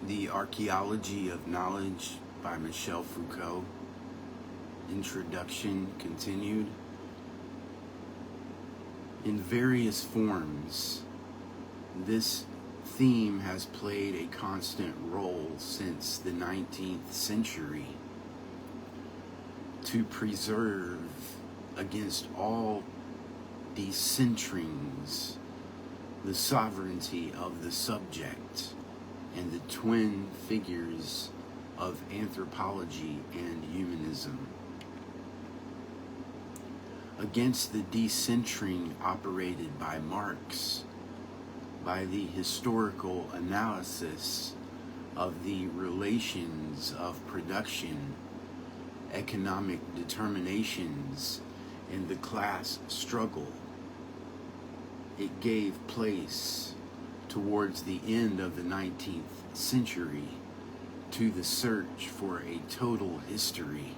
The Archeology of Knowledge by Michel Foucault. Introduction continued. In various forms, this theme has played a constant role since the 19th century to preserve against all decentrings the sovereignty of the subject and the twin figures of anthropology and humanism. Against the decentring operated by Marx, by the historical analysis of the relations of production, economic determinations, and the class struggle, it gave place towards the end of the 19th century to the search for a total history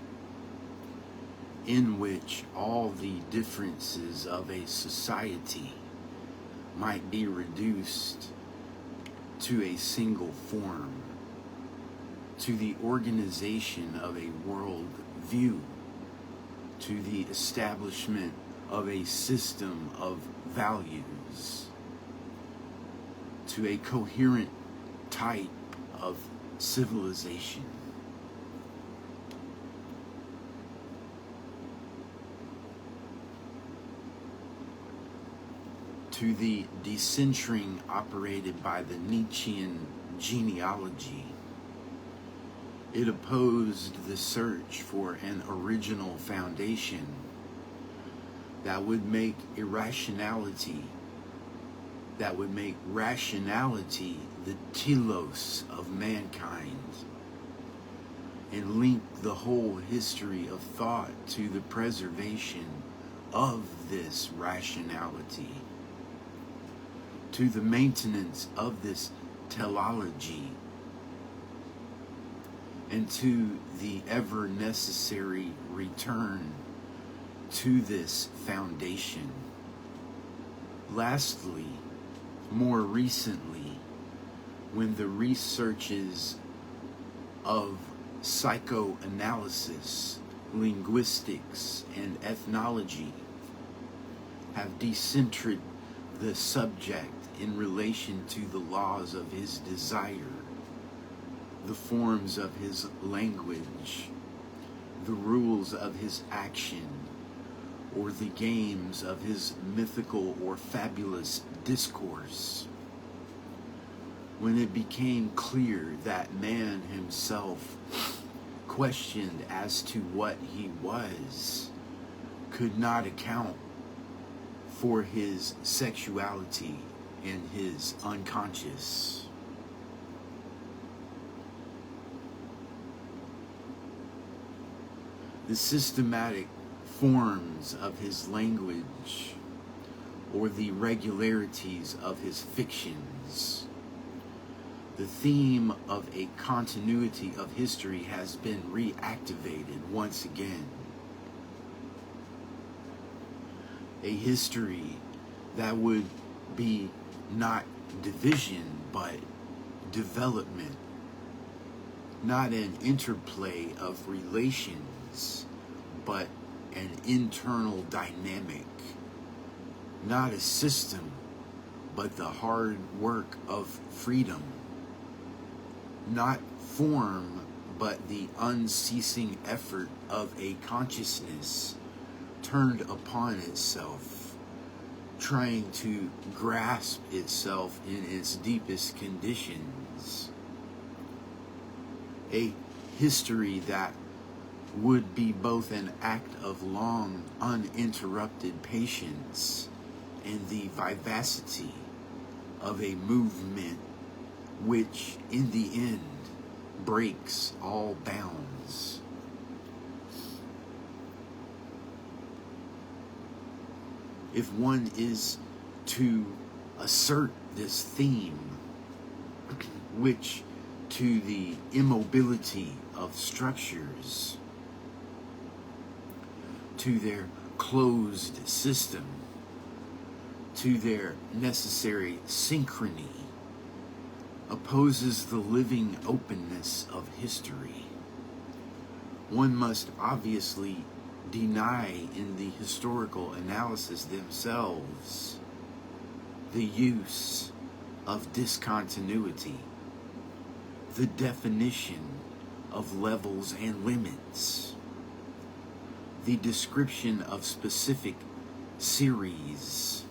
in which all the differences of a society might be reduced to a single form, to the organization of a world view, to the establishment of a system of values, to a coherent type of civilization. To the decentring operated by the Nietzschean genealogy. It opposed the search for an original foundation that would make rationality the telos of mankind, and link the whole history of thought to the preservation of this rationality, to the maintenance of this teleology, and to the ever necessary return to this foundation. Lastly, more recently, when the researches of psychoanalysis, linguistics, and ethnology have decentered the subject in relation to the laws of his desire, the forms of his language, the rules of his action, or the games of his mythical or fabulous discourse. When it became clear that man himself, questioned as to what he was, could not account for his sexuality and his unconscious. The systematic forms of his language, or the regularities of his fictions. The theme of a continuity of history has been reactivated once again. A history that would be not division, but development. Not an interplay of relations, but an internal dynamic. Not a system, but the hard work of freedom. Not form, but the unceasing effort of a consciousness turned upon itself, trying to grasp itself in its deepest conditions. A history that would be both an act of long, uninterrupted patience and the vivacity of a movement which, in the end, breaks all bounds. If one is to assert this theme, which to the immobility of structures, to their closed system, to their necessary synchrony, opposes the living openness of history. One must obviously deny in the historical analysis themselves the use of discontinuity, the definition of levels and limits, the description of specific series,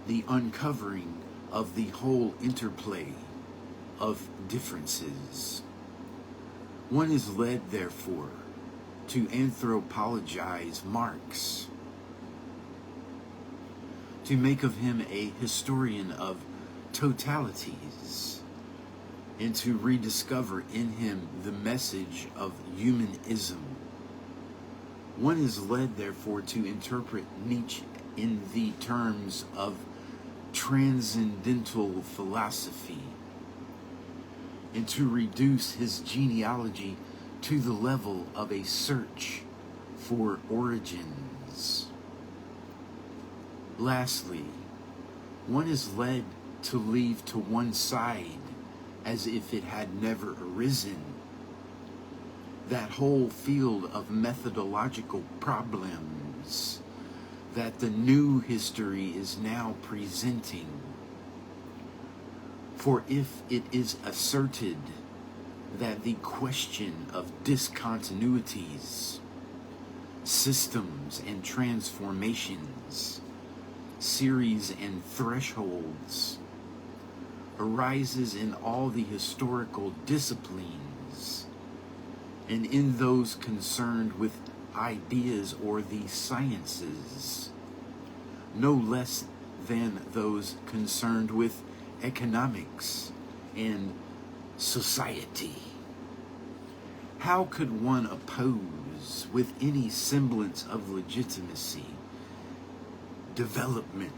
the uncovering of the whole interplay of differences. One is led, therefore, to anthropologize Marx, to make of him a historian of totalities, and to rediscover in him the message of humanism. One is led, therefore, to interpret Nietzsche in the terms of transcendental philosophy, and to reduce his genealogy to the level of a search for origins. Lastly, one is led to leave to one side, as if it had never arisen, that whole field of methodological problems that the new history is now presenting. For if it is asserted that the question of discontinuities, systems and transformations, series and thresholds, arises in all the historical disciplines, and in those concerned with ideas or the sciences, no less than those concerned with economics and society. How could one oppose with any semblance of legitimacy development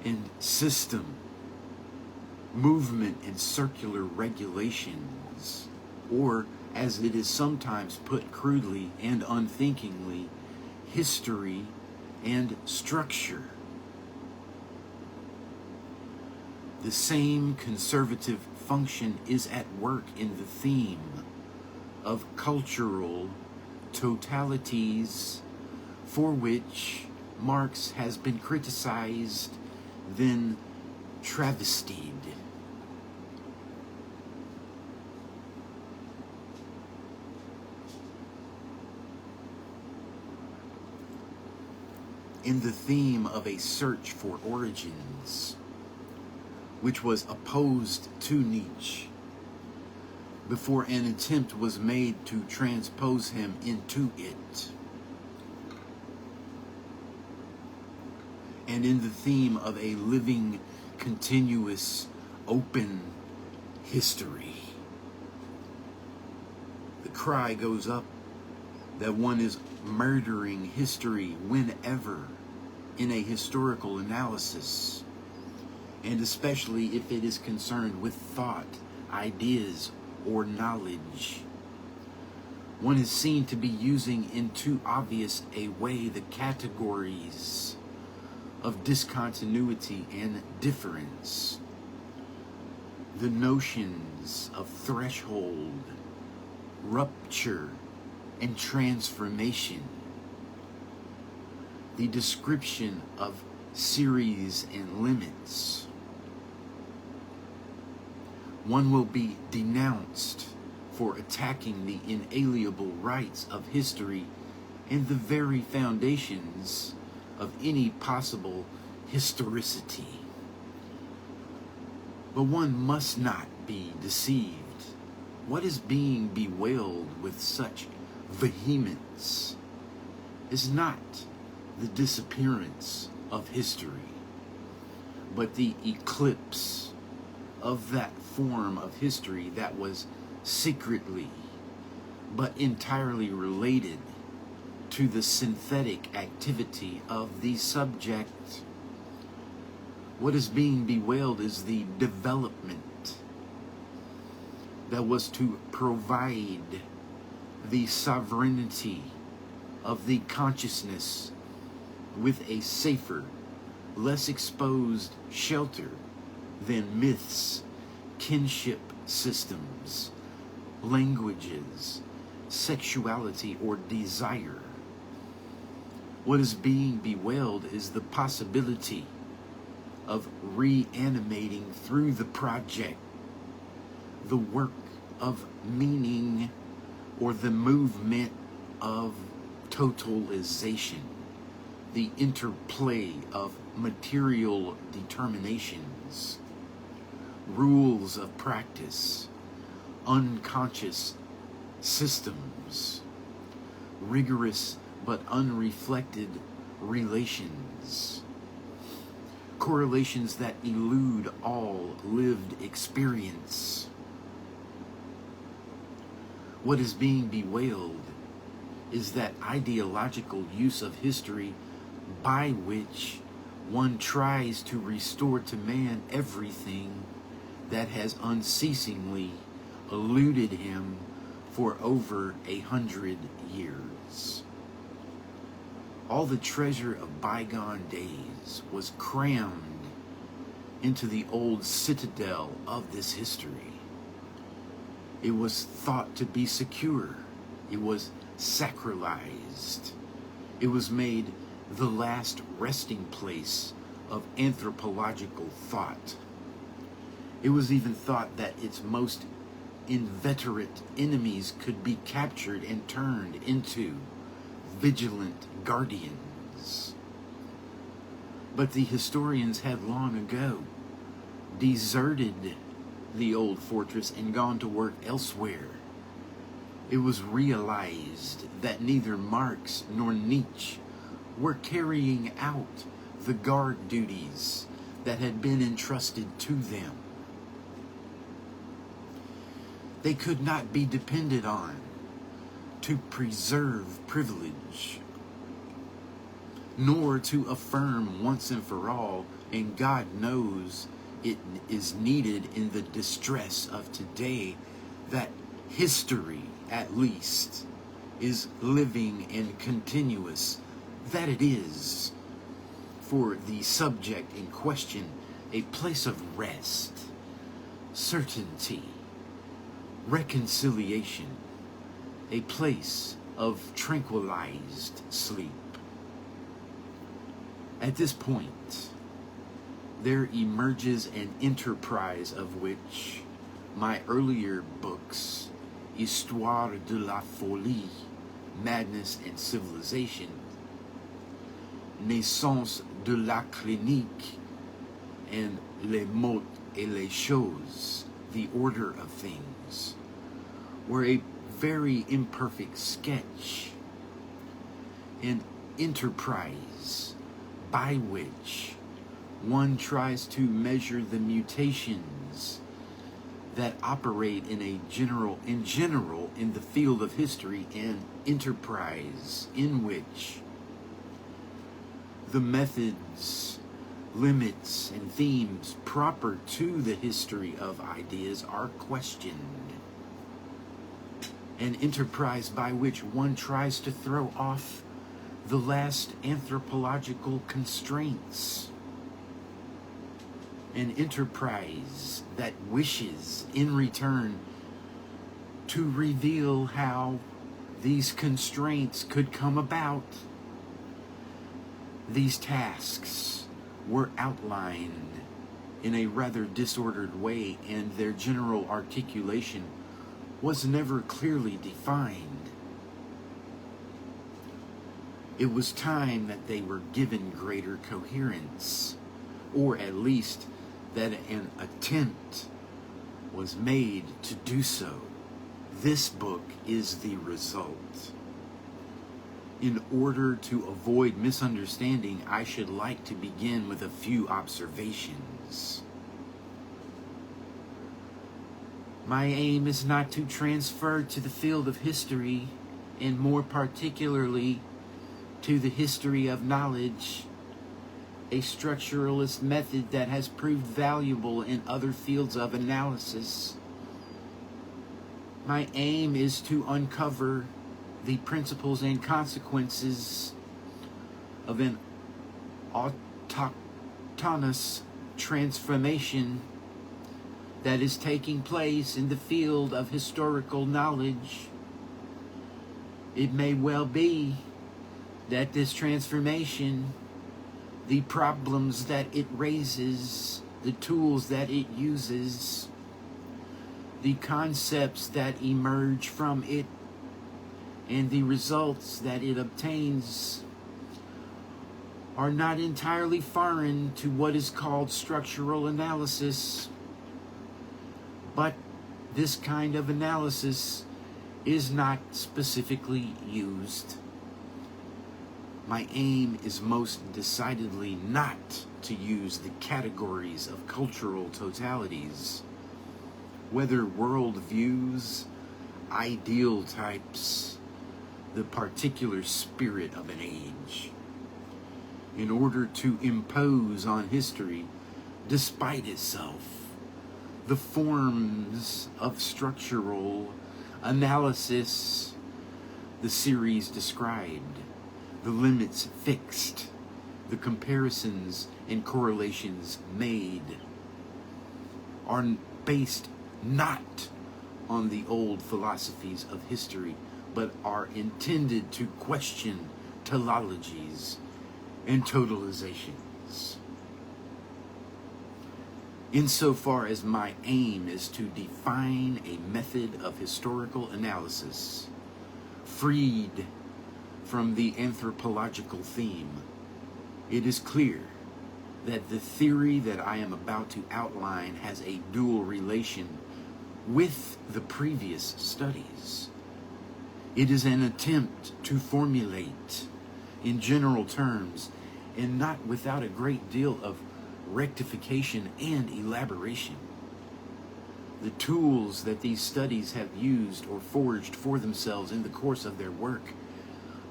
and system, movement and circular regulations, or, as it is sometimes put crudely and unthinkingly, history and structure? The same conservative function is at work in the theme of cultural totalities, for which Marx has been criticized, then travestied. In the theme of a search for origins, which was opposed to Nietzsche before an attempt was made to transpose him into it, and in the theme of a living, continuous, open history, the cry goes up that one is murdering history whenever, in a historical analysis, and especially if it is concerned with thought, ideas, or knowledge, one is seen to be using in too obvious a way the categories of discontinuity and difference, the notions of threshold, rupture, and transformation, the description of series and limits. One will be denounced for attacking the inalienable rights of history and the very foundations of any possible historicity. But one must not be deceived. What is being bewailed with such vehemence is not the disappearance of history, but the eclipse of that form of history that was secretly but entirely related to the synthetic activity of the subject. What is being bewailed is the development that was to provide the sovereignty of the consciousness with a safer, less exposed shelter than myths, kinship systems, languages, sexuality, or desire. What is being bewailed is the possibility of reanimating through the project the work of meaning or the movement of totalization, the interplay of material determinations, rules of practice, unconscious systems, rigorous but unreflected relations, correlations that elude all lived experience. What is being bewailed is that ideological use of history by which one tries to restore to man everything that has unceasingly eluded him for over 100 years. All the treasure of bygone days was crammed into the old citadel of this history. It was thought to be secure. It was sacralized. It was made the last resting place of anthropological thought. It was even thought that its most inveterate enemies could be captured and turned into vigilant guardians. But the historians had long ago deserted the old fortress and gone to work elsewhere. It was realized that neither Marx nor Nietzsche were carrying out the guard duties that had been entrusted to them. They could not be depended on to preserve privilege, nor to affirm once and for all, and God knows it is needed in the distress of today, that history, at least, is living and continuous, that it is, for the subject in question, a place of rest, certainty, reconciliation, a place of tranquilized sleep. At this point, there emerges an enterprise of which my earlier books, Histoire de la Folie, Madness and Civilization, Naissance de la Clinique, and Les Mots et les Choses, The Order of Things, were a very imperfect sketch, an enterprise by which one tries to measure the mutations that operate in general in the field of history, and enterprise in which the methods, limits, and themes proper to the history of ideas are questioned. An enterprise by which one tries to throw off the last anthropological constraints. An enterprise that wishes in return to reveal how these constraints could come about. These tasks were outlined in a rather disordered way, and their general articulation was never clearly defined. It was time that they were given greater coherence, or at least that an attempt was made to do so. This book is the result. In order to avoid misunderstanding, I should like to begin with a few observations. My aim is not to transfer to the field of history, and more particularly to the history of knowledge, a structuralist method that has proved valuable in other fields of analysis. My aim is to uncover the principles and consequences of an autochthonous transformation that is taking place in the field of historical knowledge. It may well be that this transformation, the problems that it raises, the tools that it uses, the concepts that emerge from it, and the results that it obtains are not entirely foreign to what is called structural analysis. But this kind of analysis is not specifically used. My aim is most decidedly not to use the categories of cultural totalities, whether worldviews, ideal types, the particular spirit of an age, in order to impose on history, despite itself, the forms of structural analysis the series described, the limits fixed, the comparisons and correlations made, are based not on the old philosophies of history, but are intended to question teleologies and totalizations. Insofar as my aim is to define a method of historical analysis freed from the anthropological theme, it is clear that the theory that I am about to outline has a dual relation with the previous studies. It is an attempt to formulate in general terms, and not without a great deal of rectification and elaboration, the tools that these studies have used or forged for themselves in the course of their work.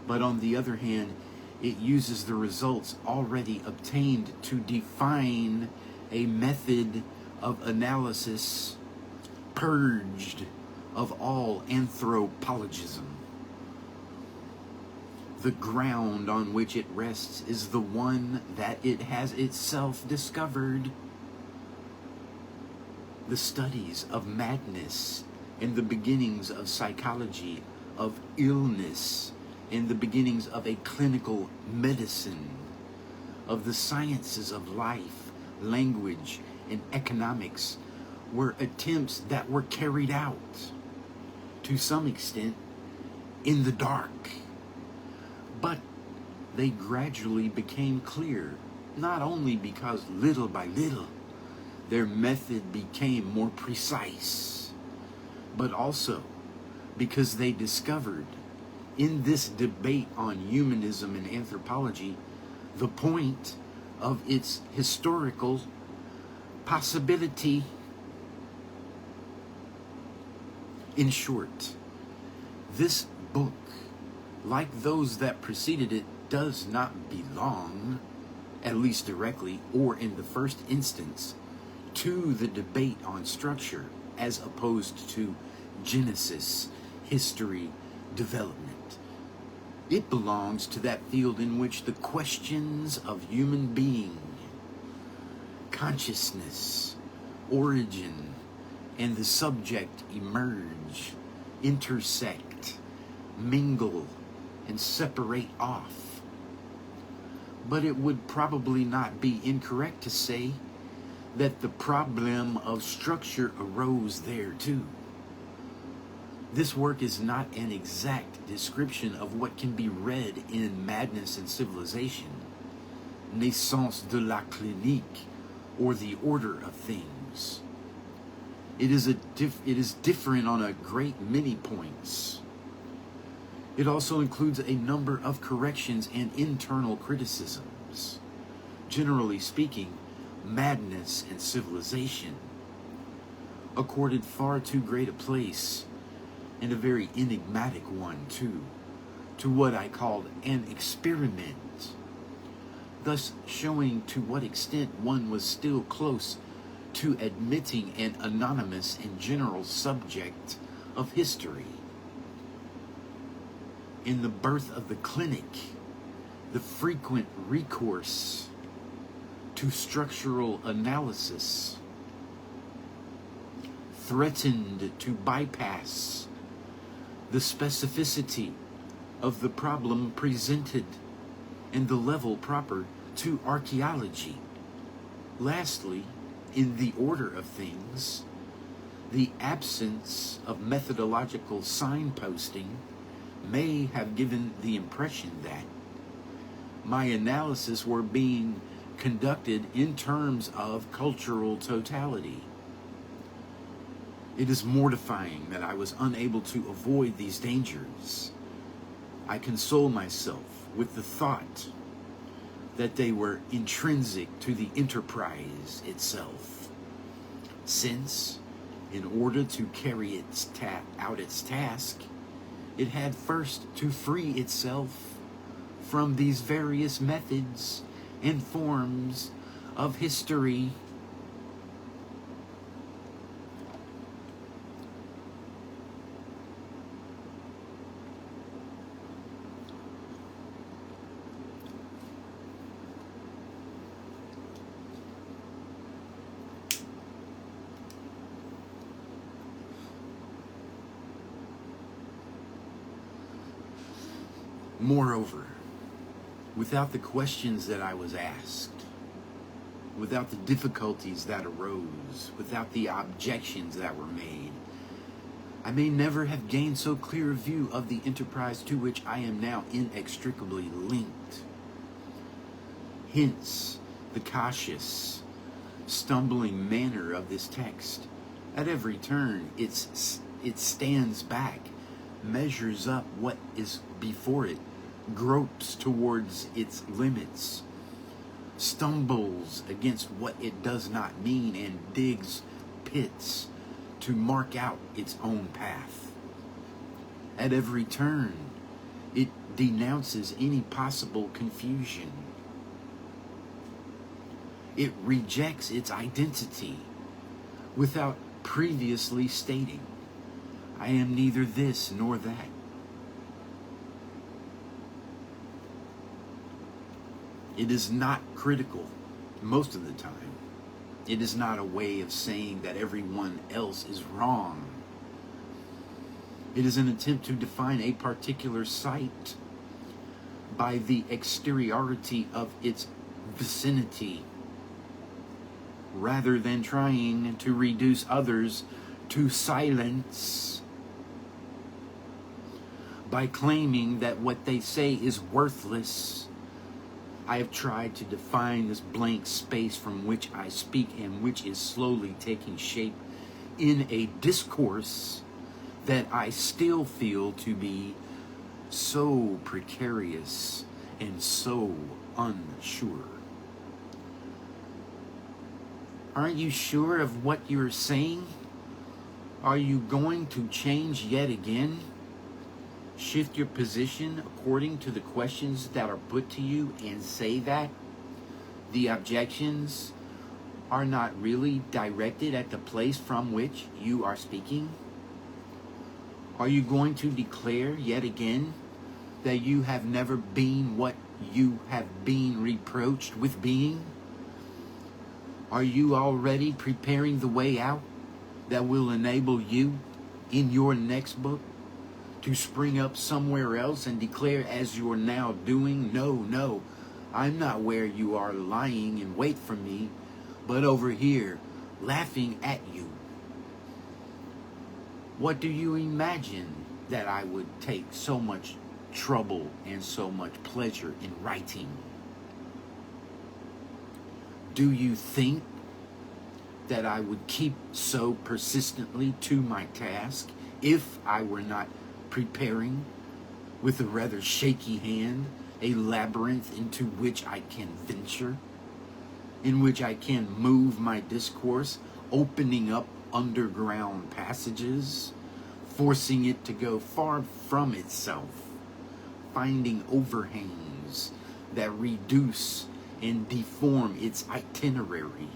But on the other hand, it uses the results already obtained to define a method of analysis purged of all anthropologism. The ground on which it rests is the one that it has itself discovered. The studies of madness and the beginnings of psychology, of illness and the beginnings of a clinical medicine, of the sciences of life, language, and economics, were attempts that were carried out, to some extent, in the dark. But they gradually became clear, not only because little by little their method became more precise, but also because they discovered in this debate on humanism and anthropology the point of its historical possibility. In short, this book, like those that preceded it, does not belong, at least directly or in the first instance, to the debate on structure as opposed to Genesis, history, development. It belongs to that field in which the questions of human being, consciousness, origin, and the subject emerge, intersect, mingle, and separate off. But it would probably not be incorrect to say that the problem of structure arose there too. This work is not an exact description of what can be read in Madness and Civilization, Naissance de la Clinique, or The Order of Things. It is different on a great many points. It also includes a number of corrections and internal criticisms. Generally speaking, Madness and Civilization accorded far too great a place, and a very enigmatic one too, to what I called an experiment, thus showing to what extent one was still close to admitting an anonymous and general subject of history. In the birth of the clinic, the frequent recourse to structural analysis, threatened to bypass the specificity of the problem presented and the level proper to archaeology. Lastly, in the order of things, the absence of methodological signposting may have given the impression that my analysis were being conducted in terms of cultural totality. It is mortifying that I was unable to avoid these dangers. I console myself with the thought that they were intrinsic to the enterprise itself, since, in order to carry out its task, it had first to free itself from these various methods and forms of history. Moreover, without the questions that I was asked, without the difficulties that arose, without the objections that were made, I may never have gained so clear a view of the enterprise to which I am now inextricably linked. Hence, the cautious, stumbling manner of this text. At every turn, it stands back, measures up what is before it, gropes towards its limits, stumbles against what it does not mean, and digs pits to mark out its own path. At every turn, it denounces any possible confusion. It rejects its identity without previously stating, I am neither this nor that. It is not critical most of the time. It is not a way of saying that everyone else is wrong. It is an attempt to define a particular site by the exteriority of its vicinity, rather than trying to reduce others to silence by claiming that what they say is worthless. I have tried to define this blank space from which I speak and which is slowly taking shape in a discourse that I still feel to be so precarious and so unsure. Aren't you sure of what you're saying? Are you going to change yet again? Shift your position according to the questions that are put to you and say that the objections are not really directed at the place from which you are speaking? Are you going to declare yet again that you have never been what you have been reproached with being? Are you already preparing the way out that will enable you in your next book to spring up somewhere else and declare, as you're now doing, no, I'm not where you are lying in wait for me, but over here, laughing at you? What do you imagine that I would take so much trouble and so much pleasure in writing? Do you think that I would keep so persistently to my task if I were not preparing with a rather shaky hand a labyrinth into which I can venture, in which I can move my discourse, opening up underground passages, forcing it to go far from itself, finding overhangs that reduce and deform its itinerary,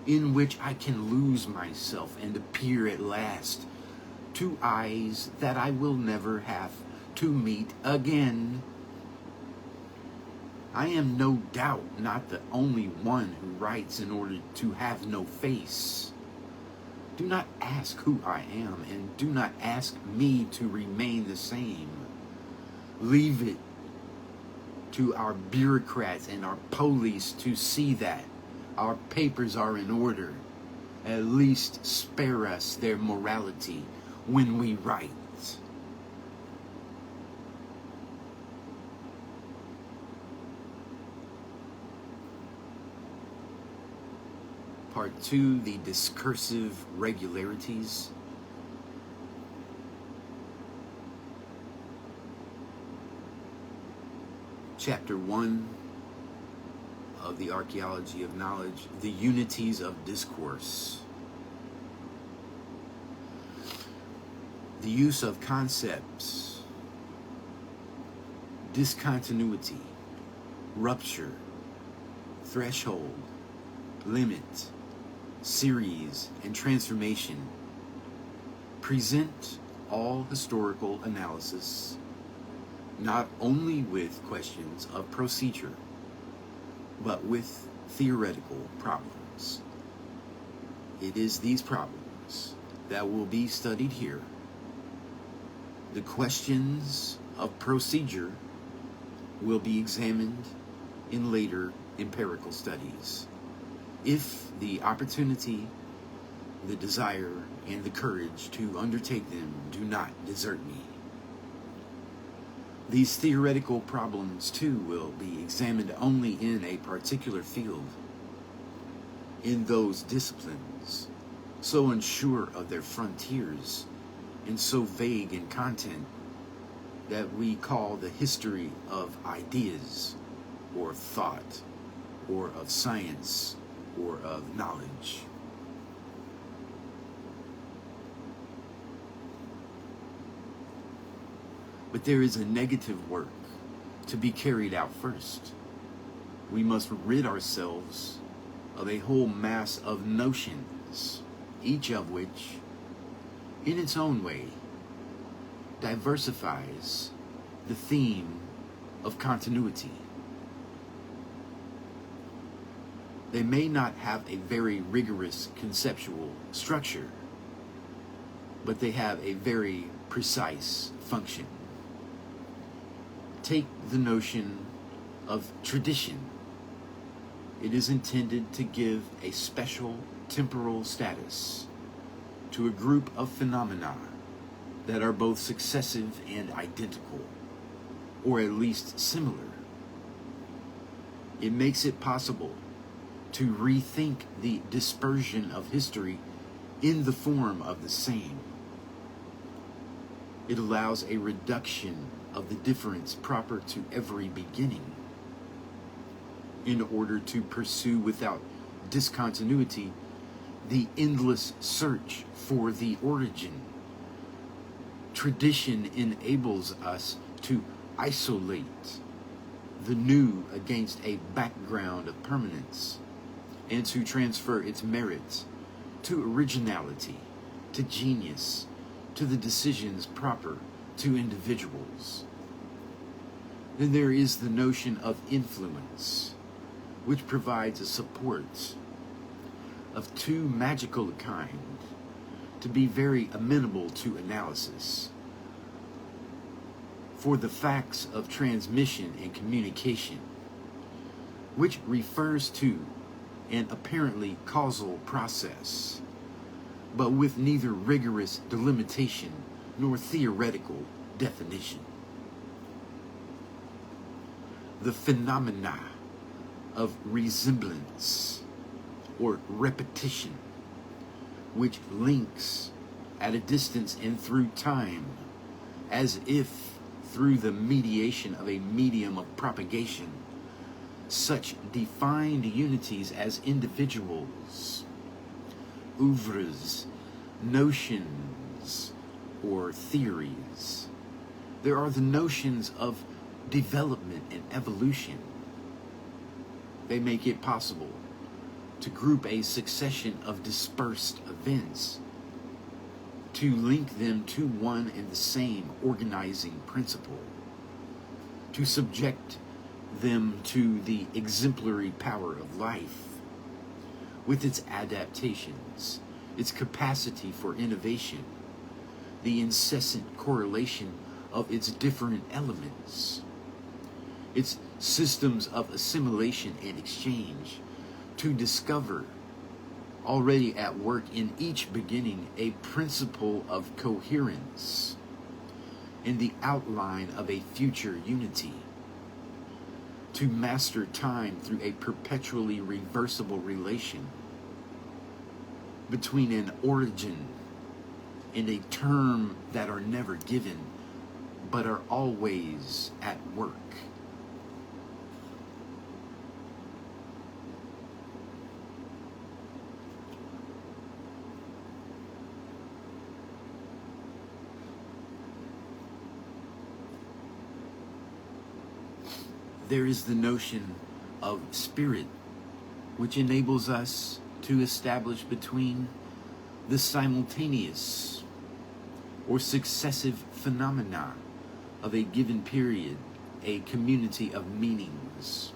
in which I can lose myself and appear at last to eyes that I will never have to meet again? I am no doubt not the only one who writes in order to have no face. Do not ask who I am, and do not ask me to remain the same. Leave it to our bureaucrats and our police to see that our papers are in order. At least spare us their morality when we write. Part 2, the discursive regularities. Chapter 1 of the Archeology of Knowledge, the unities of discourse. The use of concepts, discontinuity, rupture, threshold, limit, series, and transformation present all historical analysis, not only with questions of procedure, but with theoretical problems. It is these problems that will be studied here. The questions of procedure will be examined in later empirical studies, if the opportunity, the desire, and the courage to undertake them do not desert me. These theoretical problems, too, will be examined only in a particular field, in those disciplines so unsure of their frontiers and so vague in content that we call the history of ideas, or thought, or of science, or of knowledge. But there is a negative work to be carried out first. We must rid ourselves of a whole mass of notions, each of which, in its own way, diversifies the theme of continuity. They may not have a very rigorous conceptual structure, but they have a very precise function. Take the notion of tradition. It is intended to give a special temporal status to a group of phenomena that are both successive and identical, or at least similar. It makes it possible to rethink the dispersion of history in the form of the same. It allows a reduction of the difference proper to every beginning in order to pursue without discontinuity the endless search for the origin. Tradition enables us to isolate the new against a background of permanence, and to transfer its merits to originality, to genius, to the decisions proper to individuals. Then there is the notion of influence, which provides a support of too magical a kind to be very amenable to analysis. For the facts of transmission and communication, which refers to an apparently causal process, but with neither rigorous delimitation nor theoretical definition. The phenomena of resemblance or repetition, which links at a distance and through time, as if through the mediation of a medium of propagation, such defined unities as individuals, oeuvres, notions, or theories. There are the notions of development and evolution. They make it possible to group a succession of dispersed events, to link them to one and the same organizing principle, to subject them to the exemplary power of life, with its adaptations, its capacity for innovation, the incessant correlation of its different elements, its systems of assimilation and exchange, to discover, already at work in each beginning, a principle of coherence in the outline of a future unity, to master time through a perpetually reversible relation between an origin and a term that are never given but are always at work. There is the notion of spirit, which enables us to establish between the simultaneous or successive phenomena of a given period a community of meanings,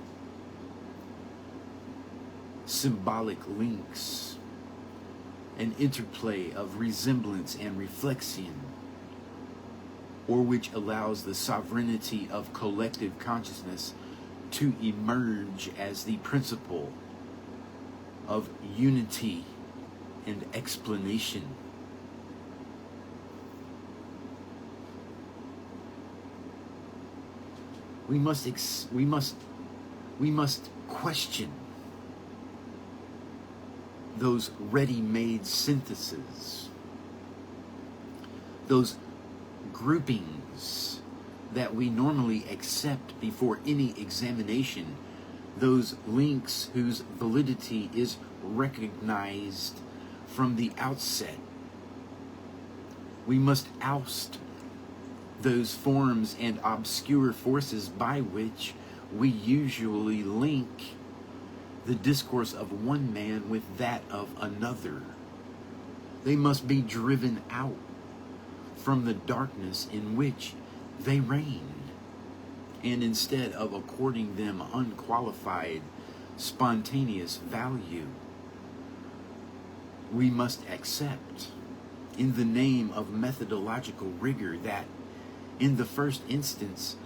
symbolic links, an interplay of resemblance and reflection, or which allows the sovereignty of collective consciousness to emerge as the principle of unity and explanation. We must question those ready-made syntheses, those groupings that we normally accept before any examination, those links whose validity is recognized from the outset. We must oust those forms and obscure forces by which we usually link the discourse of one man with that of another. They must be driven out from the darkness in which they reign, and instead of according them unqualified, spontaneous value, we must accept, in the name of methodological rigor, that in the first instance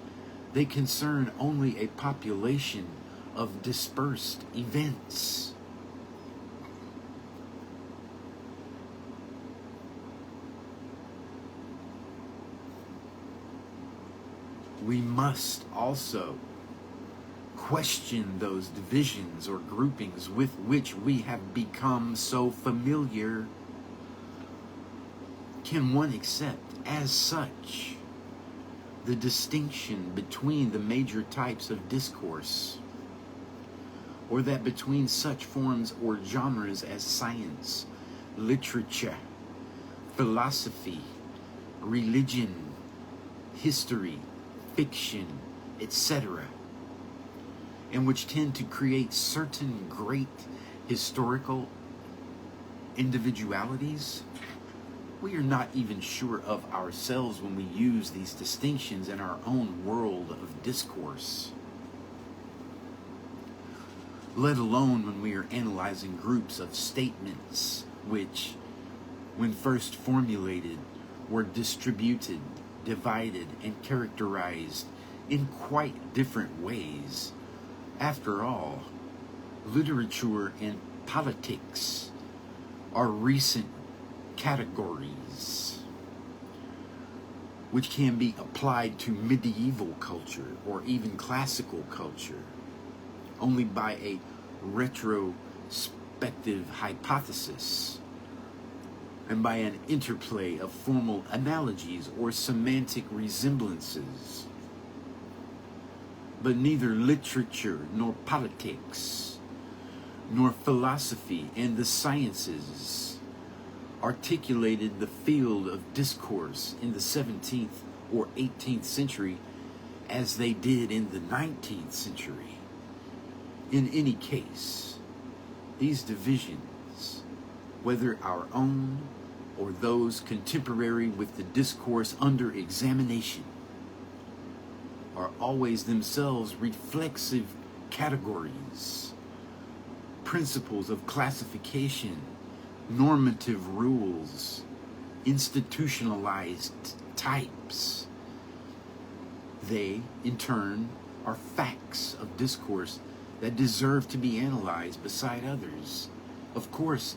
they concern only a population of dispersed events. We must also question those divisions or groupings with which we have become so familiar. Can one accept as such the distinction between the major types of discourse, or that between such forms or genres as science, literature, philosophy, religion, history, fiction, etc., and which tend to create certain great historical individualities? We are not even sure of ourselves when we use these distinctions in our own world of discourse, let alone when we are analyzing groups of statements which, when first formulated, were distributed, divided, and characterized in quite different ways. After all, literature and politics are recent categories which can be applied to medieval culture or even classical culture only by a retrospective hypothesis and by an interplay of formal analogies or semantic resemblances. But neither literature nor politics nor philosophy and the sciences articulated the field of discourse in the 17th or 18th century as they did in the 19th century. In any case, these divisions, whether our own or those contemporary with the discourse under examination, are always themselves reflexive categories, principles of classification, normative rules, institutionalized types. They, in turn, are facts of discourse that deserve to be analyzed beside others. Of course,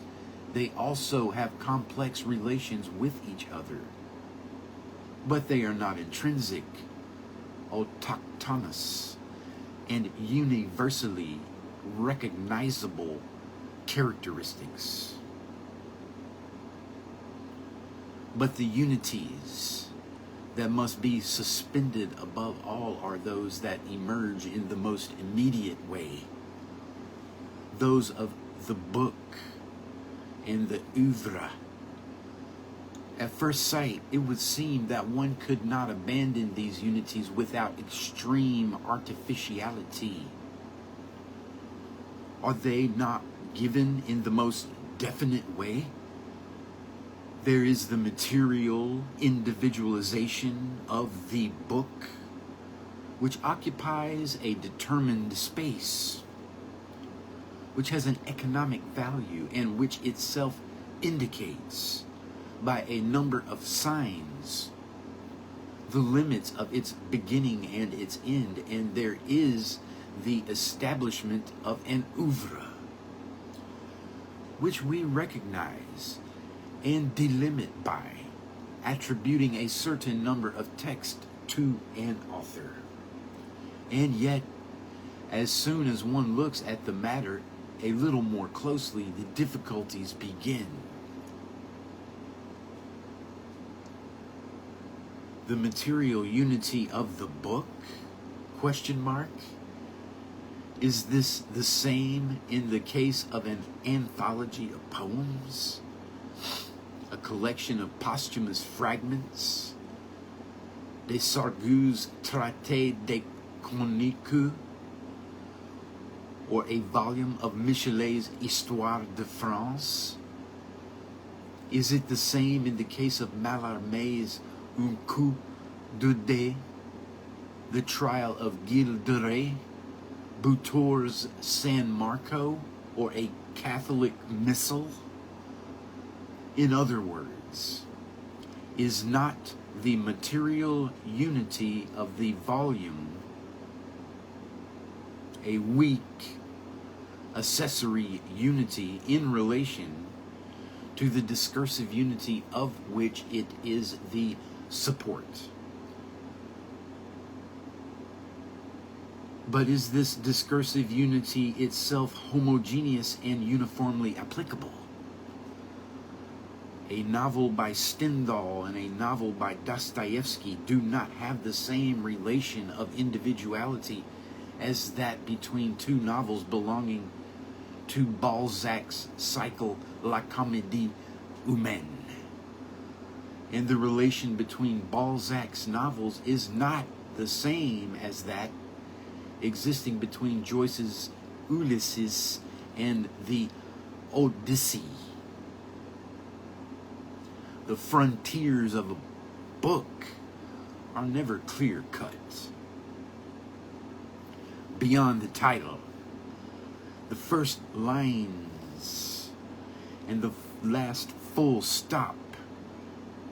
they also have complex relations with each other, but they are not intrinsic, autochthonous, and universally recognizable characteristics. But the unities that must be suspended above all are those that emerge in the most immediate way, those of the book and the oeuvre. At first sight, it would seem that one could not abandon these unities without extreme artificiality. Are they not given in the most definite way? There is the material individualization of the book, which occupies a determined space, which has an economic value, and which itself indicates by a number of signs the limits of its beginning and its end. And there is the establishment of an oeuvre, which we recognize and delimit by attributing a certain number of texts to an author. And yet, as soon as one looks at the matter a little more closely, the difficulties begin. The material unity of the book? Question mark. Is this the same in the case of an anthology of poems? A collection of posthumous fragments? Des Sargu's Traité des Chroniques? Or a volume of Michel's Histoire de France? Is it the same in the case of Mallarmé's Un coup de dé, the trial of Gilles de Rais, Boutour's San Marco, or a Catholic missal? In other words, is not the material unity of the volume a weak accessory unity in relation to the discursive unity of which it is the support? But is this discursive unity itself homogeneous and uniformly applicable? A novel by Stendhal and a novel by Dostoevsky do not have the same relation of individuality as that between two novels belonging to Balzac's cycle La Comédie Humaine. And the relation between Balzac's novels is not the same as that existing between Joyce's Ulysses and the Odyssey. The frontiers of a book are never clear-cut. Beyond the title, the first lines, and the last full stop,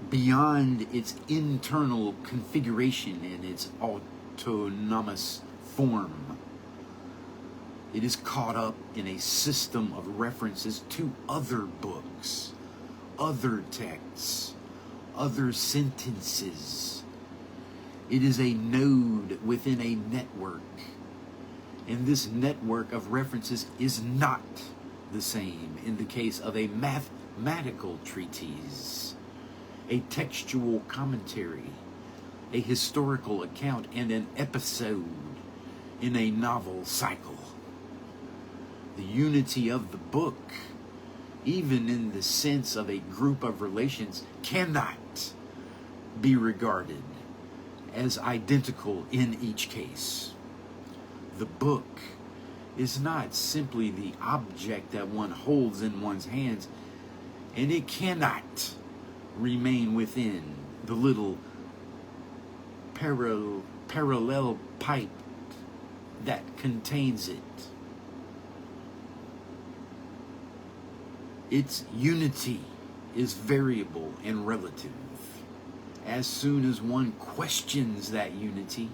beyond its internal configuration and its autonomous form, it is caught up in a system of references to other books, other texts, other sentences. It is a node within a network, and this network of references is not the same in the case of a mathematical treatise, a textual commentary, a historical account, and an episode in a novel cycle. The unity of the book, even in the sense of a group of relations, cannot be regarded as identical in each case. The book is not simply the object that one holds in one's hands, and it cannot remain within the little parallel pipe that contains it. Its unity is variable and relative. As soon as one questions that unity,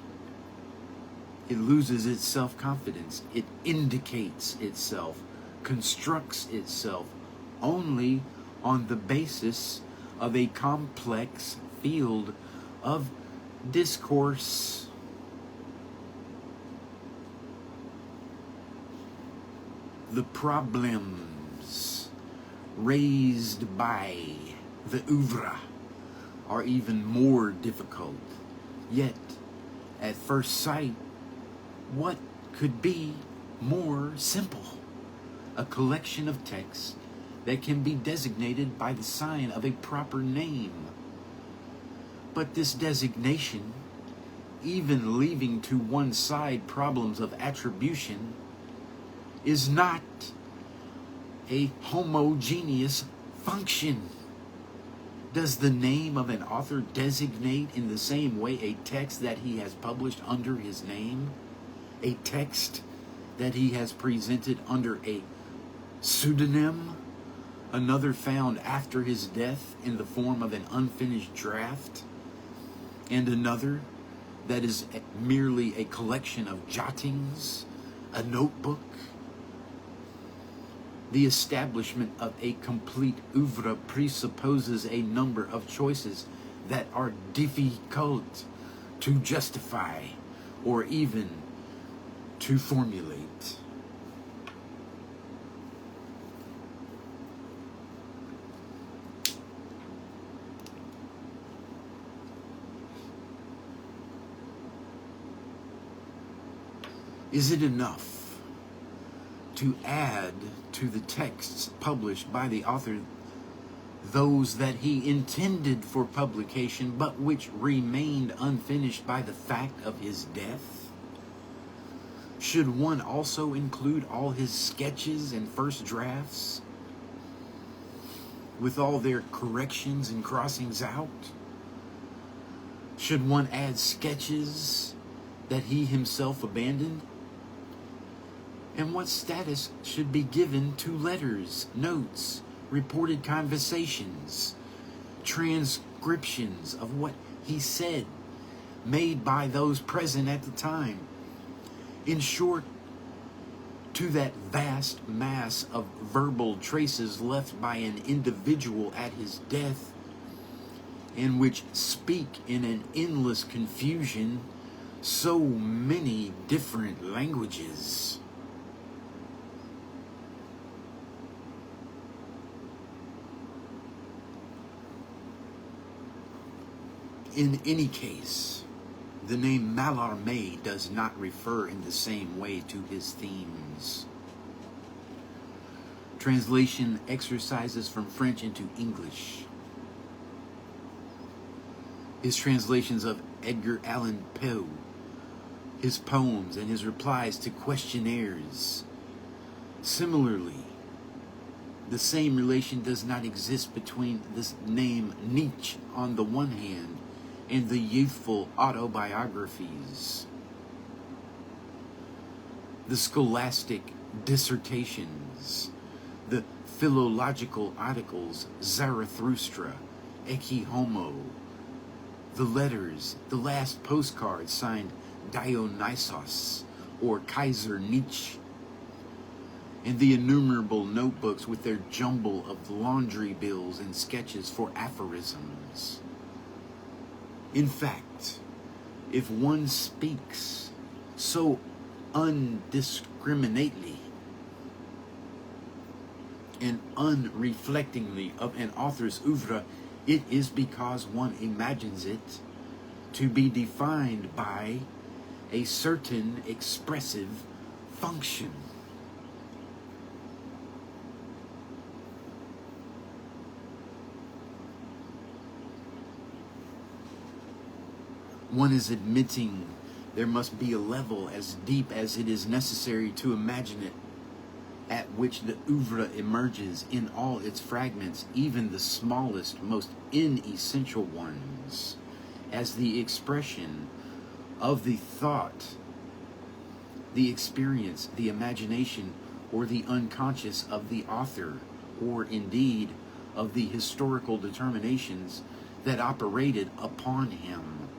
it loses its self-confidence. It indicates itself, constructs itself only on the basis of a complex field of discourse. The problems raised by the oeuvre are even more difficult. Yet, at first sight, what could be more simple? A collection of texts that can be designated by the sign of a proper name. But this designation, even leaving to one side problems of attribution, is not a homogeneous function. Does the name of an author designate in the same way a text that he has published under his name? A text that he has presented under a pseudonym? Another found after his death in the form of an unfinished draft? And another that is merely a collection of jottings, a notebook? The establishment of a complete oeuvre presupposes a number of choices that are difficult to justify or even to formulate. Is it enough to add to the texts published by the author those that he intended for publication but which remained unfinished by the fact of his death? Should one also include all his sketches and first drafts with all their corrections and crossings out? Should one add sketches that he himself abandoned? And what status should be given to letters, notes, reported conversations, transcriptions of what he said, made by those present at the time? In short, to that vast mass of verbal traces left by an individual at his death, and which speak in an endless confusion so many different languages. In any case, the name Mallarmé does not refer in the same way to his themes. Translation exercises from French into English. His translations of Edgar Allan Poe, his poems and his replies to questionnaires. Similarly, the same relation does not exist between this name Nietzsche on the one hand and the youthful autobiographies, the scholastic dissertations, the philological articles Zarathustra, Ecce Homo, the letters, the last postcards signed Dionysos or Kaiser Nietzsche, and the innumerable notebooks with their jumble of laundry bills and sketches for aphorisms. In fact, if one speaks so undiscriminately and unreflectingly of an author's oeuvre, it is because one imagines it to be defined by a certain expressive function. One is admitting there must be a level as deep as it is necessary to imagine it, at which the oeuvre emerges in all its fragments, even the smallest, most inessential ones, as the expression of the thought, the experience, the imagination, or the unconscious of the author, or indeed of the historical determinations that operated upon him.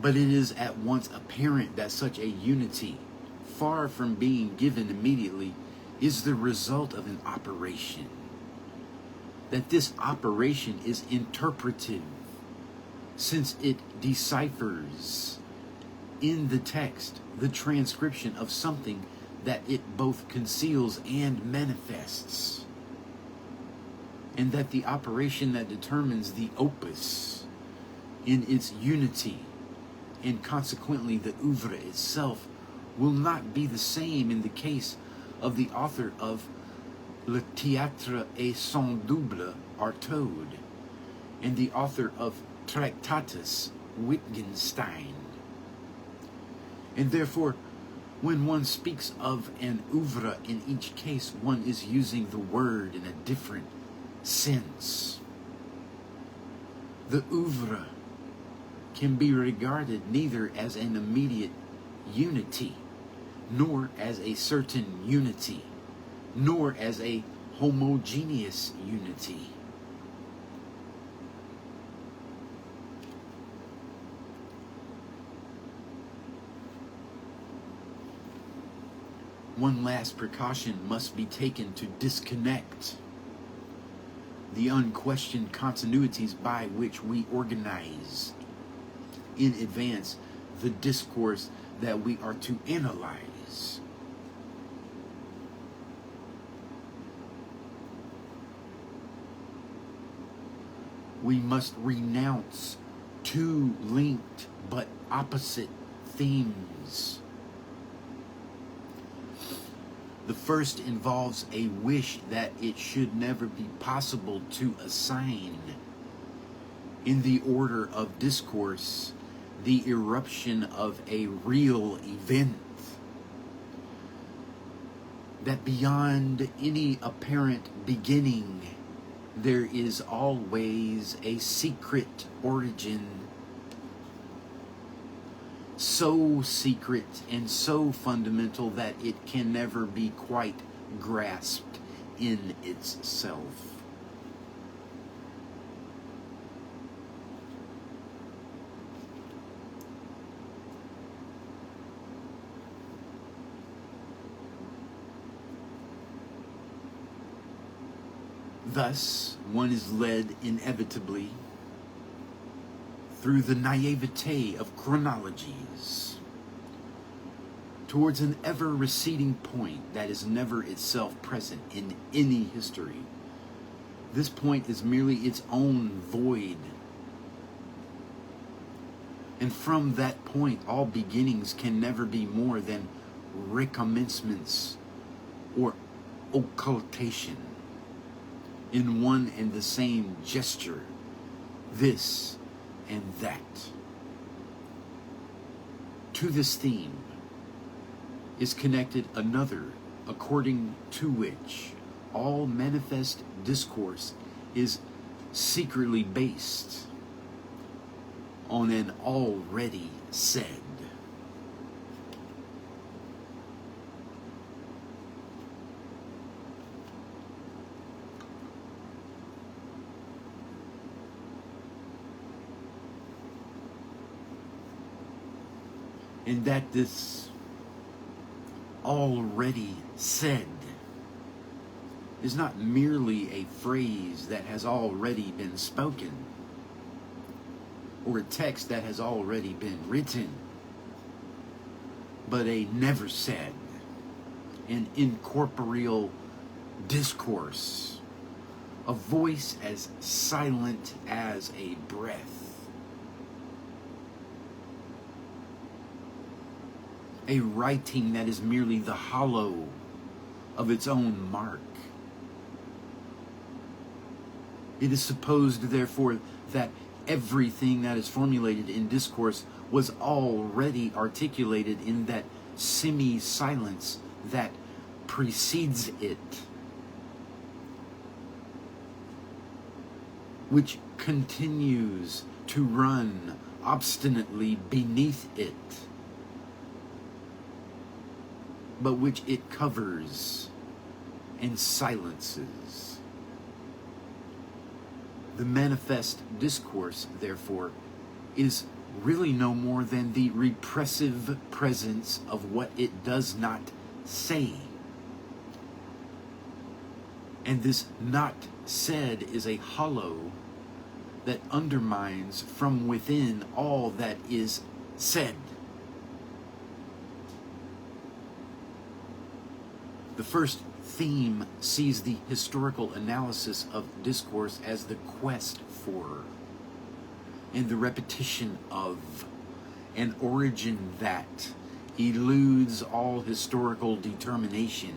But it is at once apparent that such a unity, far from being given immediately, is the result of an operation. That this operation is interpretive, since it deciphers in the text the transcription of something that it both conceals and manifests. And that the operation that determines the opus in its unity, and consequently the oeuvre itself, will not be the same in the case of the author of Le Théâtre et son double Artaud, and the author of Tractatus Wittgenstein. And therefore, when one speaks of an oeuvre in each case, one is using the word in a different sense. The oeuvre can be regarded neither as an immediate unity, nor as a certain unity, nor as a homogeneous unity. One last precaution must be taken to disconnect the unquestioned continuities by which we organize in advance the discourse that we are to analyze. We must renounce two linked but opposite themes. The first involves a wish that it should never be possible to assign, in the order of discourse, the eruption of a real event. That beyond any apparent beginning, there is always a secret origin, so secret and so fundamental that it can never be quite grasped in itself. Thus, one is led inevitably through the naivete of chronologies towards an ever-receding point that is never itself present in any history. This point is merely its own void. And from that point, all beginnings can never be more than recommencements or occultation in one and the same gesture, this and that. To this theme is connected another, according to which all manifest discourse is secretly based on an already said. And that this already said is not merely a phrase that has already been spoken, or a text that has already been written, but a never said, an incorporeal discourse, a voice as silent as a breath. A writing that is merely the hollow of its own mark. It is supposed, therefore, that everything that is formulated in discourse was already articulated in that semi-silence that precedes it. which continues to run obstinately beneath it, but which it covers and silences. The manifest discourse, therefore, is really no more than the repressive presence of what it does not say. And this not said is a hollow that undermines from within all that is said. The first theme sees the historical analysis of discourse as the quest for and the repetition of an origin that eludes all historical determination.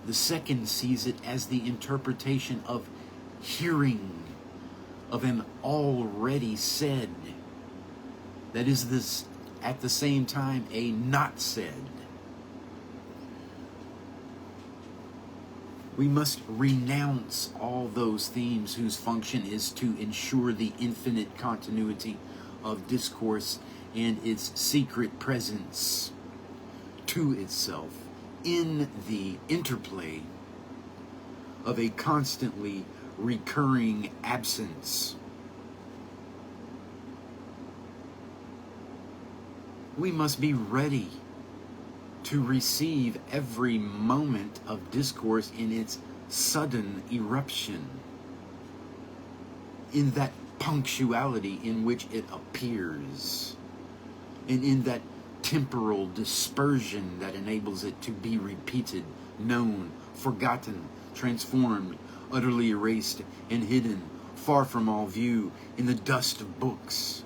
The second sees it as the interpretation of hearing of an already said, that is this at the same time a not said. We must renounce all those themes whose function is to ensure the infinite continuity of discourse and its secret presence to itself in the interplay of a constantly recurring absence. We must be ready to receive every moment of discourse in its sudden eruption, in that punctuality in which it appears, and in that temporal dispersion that enables it to be repeated, known, forgotten, transformed, utterly erased and hidden, far from all view, in the dust of books.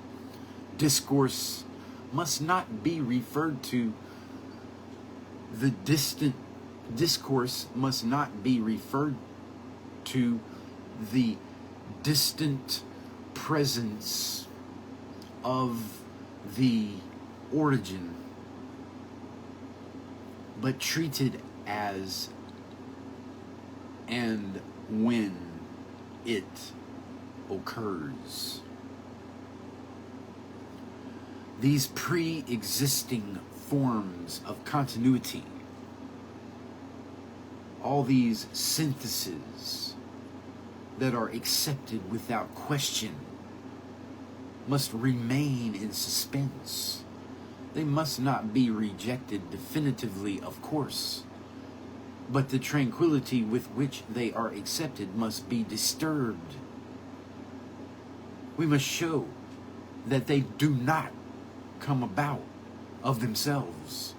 Discourse must not be referred to the distant. Discourse must not be referred to the distant presence of the origin, but treated as and when it occurs. These pre-existing forms of continuity, all these syntheses that are accepted without question, must remain in suspense. They must not be rejected definitively, of course, but the tranquility with which they are accepted must be disturbed. We must show that they do not come about of themselves,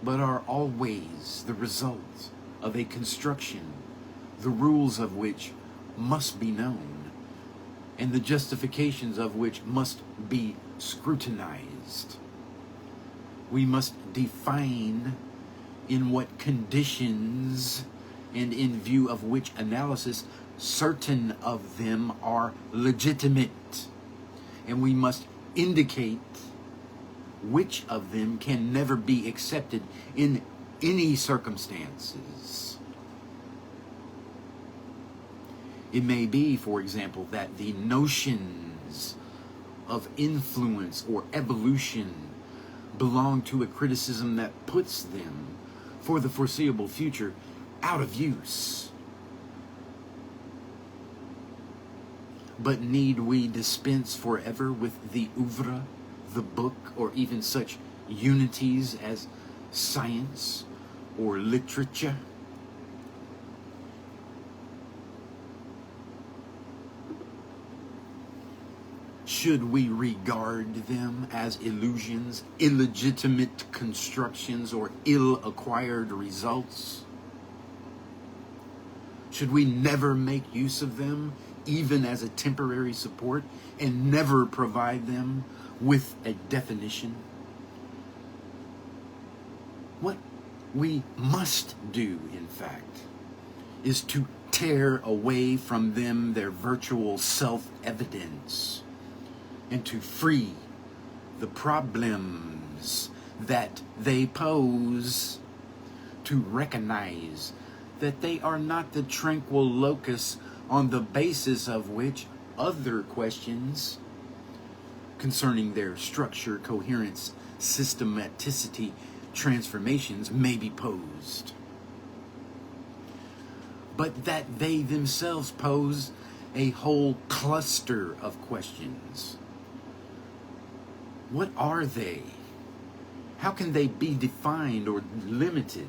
but are always the result of a construction, the rules of which must be known, and the justifications of which must be scrutinized. We must define in what conditions and in view of which analysis certain of them are legitimate, and we must indicate which of them can never be accepted in any circumstances. It may be, for example, that the notions of influence or evolution belong to a criticism that puts them, for the foreseeable future, out of use. But need we dispense forever with the oeuvre, the book, or even such unities as science or literature? Should we regard them as illusions, illegitimate constructions, or ill-acquired results? Should we never make use of them, even as a temporary support, and never provide them with a definition? What we must do, in fact, is to tear away from them their virtual self-evidence, and to free the problems that they pose, to recognize that they are not the tranquil locus on the basis of which other questions concerning their structure, coherence, systematicity, transformations may be posed, but that they themselves pose a whole cluster of questions. What are they? How can they be defined or limited?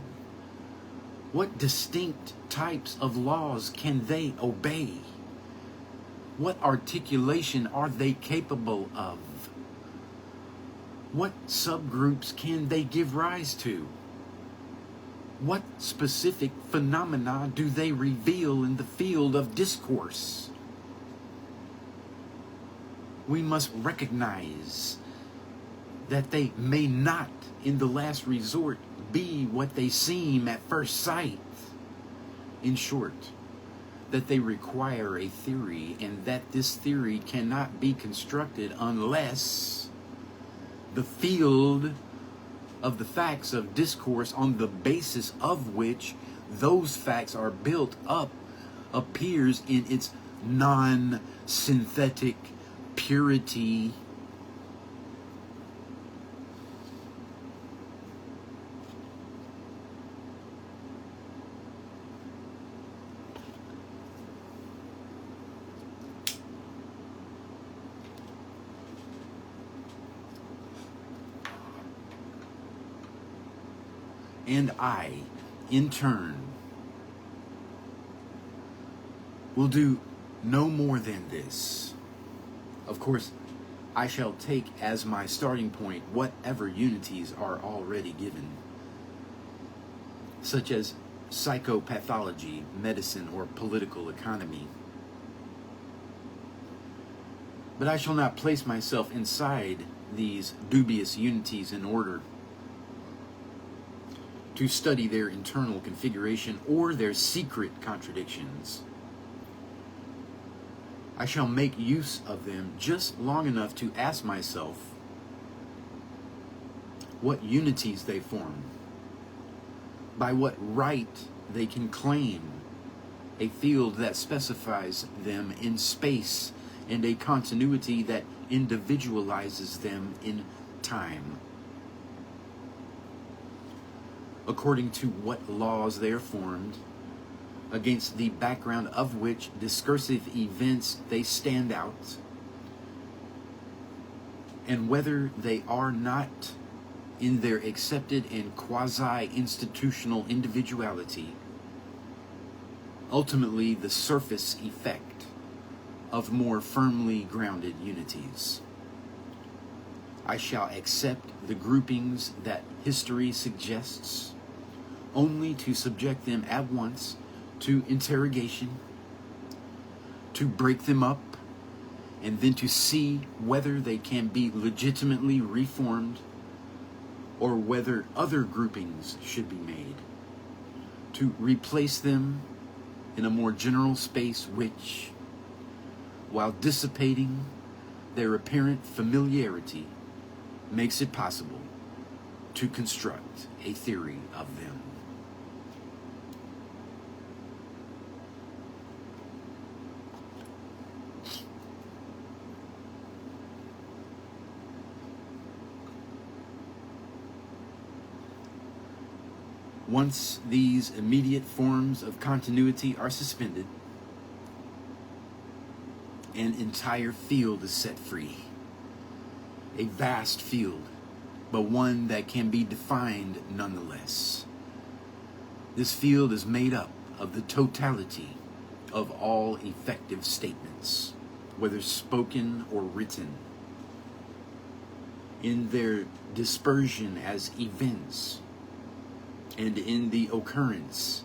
What distinct types of laws can they obey? What articulation are they capable of? What subgroups can they give rise to? What specific phenomena do they reveal in the field of discourse? We must recognize that they may not, in the last resort, be what they seem at first sight. In short, that they require a theory, and that this theory cannot be constructed unless the field of the facts of discourse on the basis of which those facts are built up appears in its non-synthetic purity. And I, in turn, will do no more than this. Of course, I shall take as my starting point whatever unities are already given, such as psychopathology, medicine, or political economy. But I shall not place myself inside these dubious unities in order to study their internal configuration or their secret contradictions. I shall make use of them just long enough to ask myself what unities they form, by what right they can claim a field that specifies them in space and a continuity that individualizes them in time. According to what laws they are formed, against the background of which discursive events they stand out, and whether they are not, in their accepted and quasi-institutional individuality, ultimately the surface effect of more firmly grounded unities. I shall accept the groupings that history suggests only to subject them at once to interrogation, to break them up, and then to see whether they can be legitimately reformed or whether other groupings should be made, to replace them in a more general space which, while dissipating their apparent familiarity, makes it possible to construct a theory of them. Once these immediate forms of continuity are suspended, an entire field is set free. A vast field, but one that can be defined nonetheless. This field is made up of the totality of all effective statements, whether spoken or written, in their dispersion as events, and in the occurrence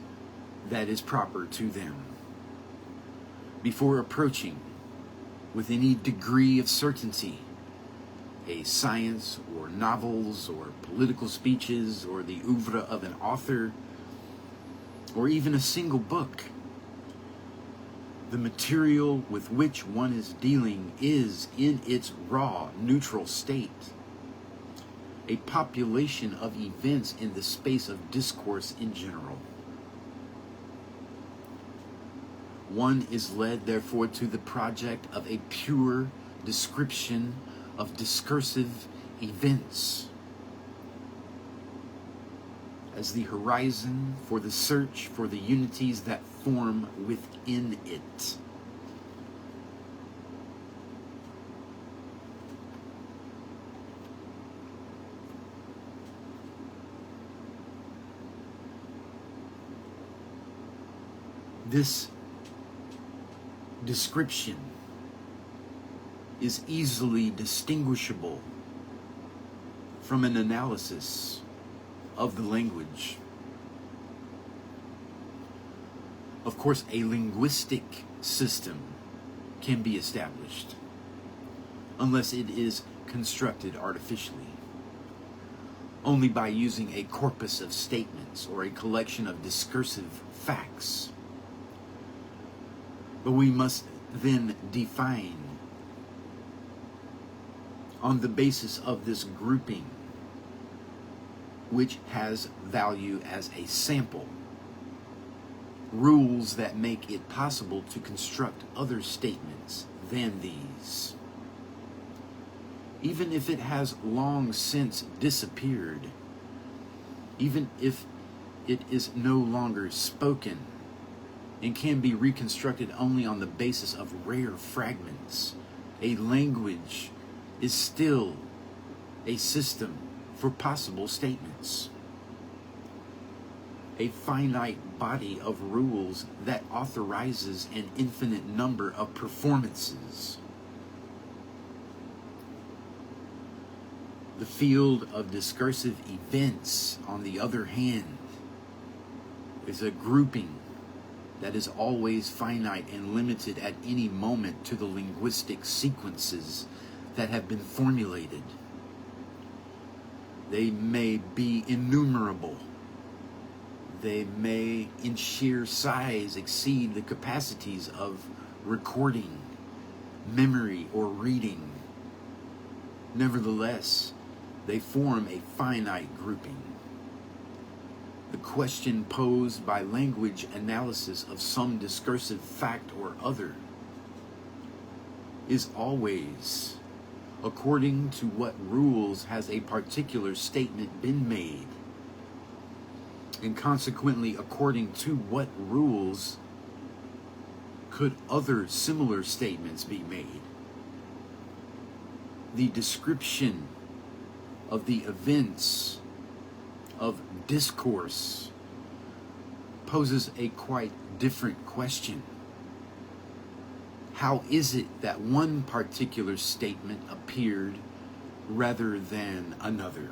that is proper to them. Before approaching with any degree of certainty a science or novels or political speeches or the oeuvre of an author or even a single book, the material with which one is dealing is in its raw, neutral state a population of events in the space of discourse in general. One is led, therefore, to the project of a pure description of discursive events as the horizon for the search for the unities that form within it. This description is easily distinguishable from an analysis of the language. Of course, a linguistic system can be established unless it is constructed artificially, only by using a corpus of statements or a collection of discursive facts. But we must then define, on the basis of this grouping, which has value as a sample, rules that make it possible to construct other statements than these. Even if it has long since disappeared, even if it is no longer spoken, and can be reconstructed only on the basis of rare fragments, a language is still a system for possible statements. A finite body of rules that authorizes an infinite number of performances. The field of discursive events, on the other hand, is a grouping that is always finite and limited at any moment to the linguistic sequences that have been formulated. They may be innumerable. They may, in sheer size, exceed the capacities of recording, memory, or reading. Nevertheless, they form a finite grouping. The question posed by language analysis of some discursive fact or other is always, according to what rules has a particular statement been made, and consequently according to what rules could other similar statements be made. The description of the events of discourse poses a quite different question. How is it that one particular statement appeared rather than another?